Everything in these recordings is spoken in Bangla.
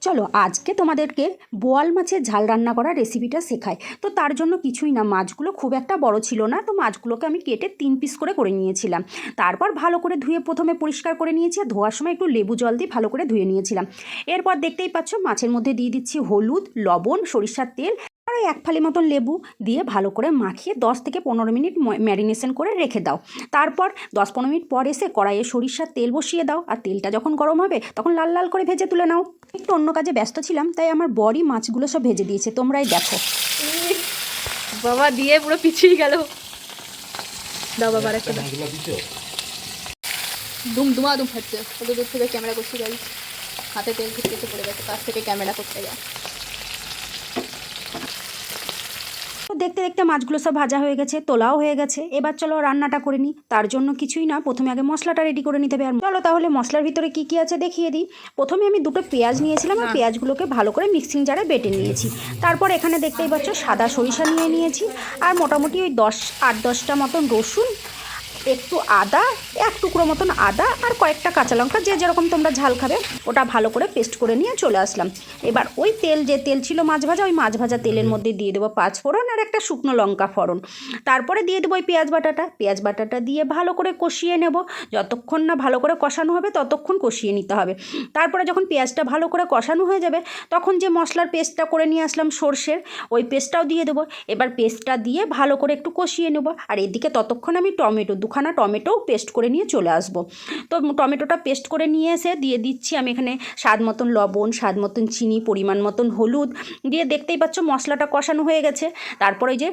চলো আজকে তোমাদেরকে বোয়াল মাছের ঝাল রান্না করার রেসিপিটা শেখাই। তো তার জন্য কিছুই না, মাছগুলো খুব একটা বড় ছিল না, তো মাছগুলোকে আমি কেটে 3 পিস করে নিয়েছিলাম। তারপর ভালো করে ধুয়ে প্রথমে পরিষ্কার করে নিয়েছি, আর ধোয়ার সময় একটু লেবু জল দিয়ে ভালো করে ধুয়ে নিয়েছিলাম। এরপর দেখতেই পাচ্ছ মাছের মধ্যে দিয়ে দিচ্ছি হলুদ, লবণ, সরিষার তেল আর ওই 1 ফালি মতন লেবু দিয়ে ভালো করে মাখিয়ে 10 থেকে 15 মিনিট ম্যারিনেশন করে রেখে দাও। তারপর 10-15 মিনিট পর এসে কড়াইয়ে সরিষার তেল বসিয়ে দাও, আর তেলটা যখন গরম হবে তখন লাল লাল করে ভেজে তুলে নাও। একটু অন্য কাজে ব্যস্ত ছিলাম, তাই আমার বরই মাছগুলো সব ভেজে দিয়েছে, তোমরাই দেখো। বাবা দিয়ে পুরো পিছিয়ে গেল। দাও বাবা একটা দুম ফাটছে। কত দূর থেকে ক্যামেরা করছি, গাড়ি হাতে তেল ঘুরতে পড়ে গেছে, কাছ থেকে ক্যামেরা করতে যায়। দেখতে দেখতে মাছগুলো সব ভাজা হয়ে গেছে, তোলাও হয়ে গেছে। এবার চলো রান্নাটা করে নিই। তার জন্য কিছুই না, প্রথমে আগে মশলাটা রেডি করে নিতে হবে। আর চলো তাহলে মশলার ভিতরে কি কি আছে দেখিয়ে দিই। প্রথমে আমি 2টো পেঁয়াজ নিয়েছিলাম, আর পেঁয়াজগুলোকে ভালো করে মিক্সিং জারে বেটে নিয়েছি। তারপর এখানে দেখতেই পাচ্ছ সাদা সরিষা নিয়েছি, আর মোটামুটি ওই 8-10টা মতন রসুন, একটু আদা, 1 টুকরো মতন আদা, আর কয়েকটা কাঁচা লঙ্কা, যে যেরকম তোমরা ঝাল খাবে ওটা ভালো করে পেস্ট করে নিয়ে চলে আসলাম। এবার ওই যে তেল ছিল মাছ ভাজা, ওই মাছ ভাজা তেলের মধ্যে দিয়ে দেবো 5 ফোড়ন আর একটা শুকনো লঙ্কা ফোড়ন। তারপরে দিয়ে দেবো ওই পেঁয়াজ বাটাটা দিয়ে ভালো করে কষিয়ে নেব। যতক্ষণ না ভালো করে কষানো হবে ততক্ষণ কষিয়ে নিতে হবে। তারপরে যখন পেঁয়াজটা ভালো করে কষানো হয়ে যাবে, তখন যে মশলার পেস্টটা করে নিয়ে আসলাম সর্ষের, ওই পেস্টটাও দিয়ে দেবো। এবার পেস্টটা দিয়ে ভালো করে একটু কষিয়ে নেব। আর এদিকে ততক্ষণ আমি দুখানা টমেটোও পেস্ট করে নিয়ে চলে আসব। তো টমেটোটা পেস্ট করে নিয়ে এসে দিয়ে দিচ্ছি আমি এখানে স্বাদ মতন লবণ, স্বাদ মতন চিনি, পরিমাণ মতন হলুদ দিয়ে দেখতেই পাচ্ছ মশলাটা কষানো হয়ে গেছে। তারপরে যে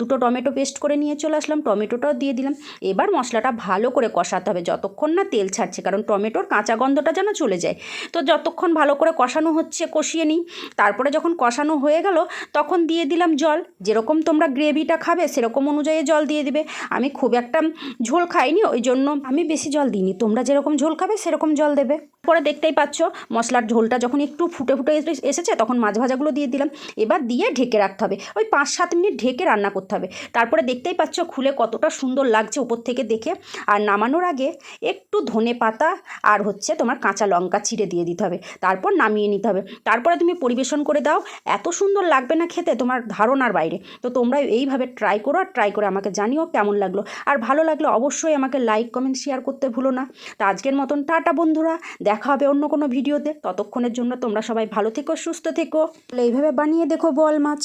দুটো টমেটো পেস্ট করে নিয়ে চলে আসলাম, টমেটোটাও দিয়ে দিলাম। এবার মশলাটা ভালো করে কষাতে হবে যতক্ষণ না তেল ছাড়ছে, কারণ টমেটোর কাঁচা গন্ধটা যেন চলে যায়। তো যতক্ষণ ভালো করে কষানো হচ্ছে কষিয়ে নিই। তারপরে যখন কষানো হয়ে গেল তখন দিয়ে দিলাম জল। যেরকম তোমরা গ্রেভিটা খাবে সেরকম অনুযায়ী জল দিয়ে দিবে। আমি খুব একটা ঝোল খাইনি, ওই জন্য আমি বেশি জল দিইনি। তোমরা যেরকম ঝোল খাবে সেরকম জল দেবে। পরে দেখতেই পাচ্ছ মশলার ঝোলটা যখন একটু ফুটে এসেছে, তখন মাছ ভাজাগুলো দিয়ে দিলাম। এবার দিয়ে ঢেকে রাখতে হবে, ওই 5-7 মিনিট ঢেকে রান্না করতে হবে। তারপরে দেখতেই পাচ্ছ খুলে কতটা সুন্দর লাগছে উপর থেকে দেখে। আর নামানোর আগে একটু ধনে পাতা আর তোমার কাঁচা লঙ্কা চিড়ে দিয়ে দিতে হবে। তারপর নামিয়ে নিতে হবে। তারপরে তুমি পরিবেশন করে দাও, এত সুন্দর লাগবে না খেতে, তোমার ধারণার বাইরে। তো তোমরা এইভাবে ট্রাই করো, আর ট্রাই করে আমাকে জানিও কেমন লাগলো। আর ভালো লাগলে অবশ্যই আমাকে লাইক, কমেন্ট, শেয়ার করতে ভুলো না। তো আজকের মতন টাটা বন্ধুরা, দেখা হবে অন্য কোনো ভিডিওতে। ততক্ষণের জন্য তোমরা সবাই ভালো থেকো, সুস্থ থেকো। এইভাবে বানিয়ে দেখো বোয়াল মাছ।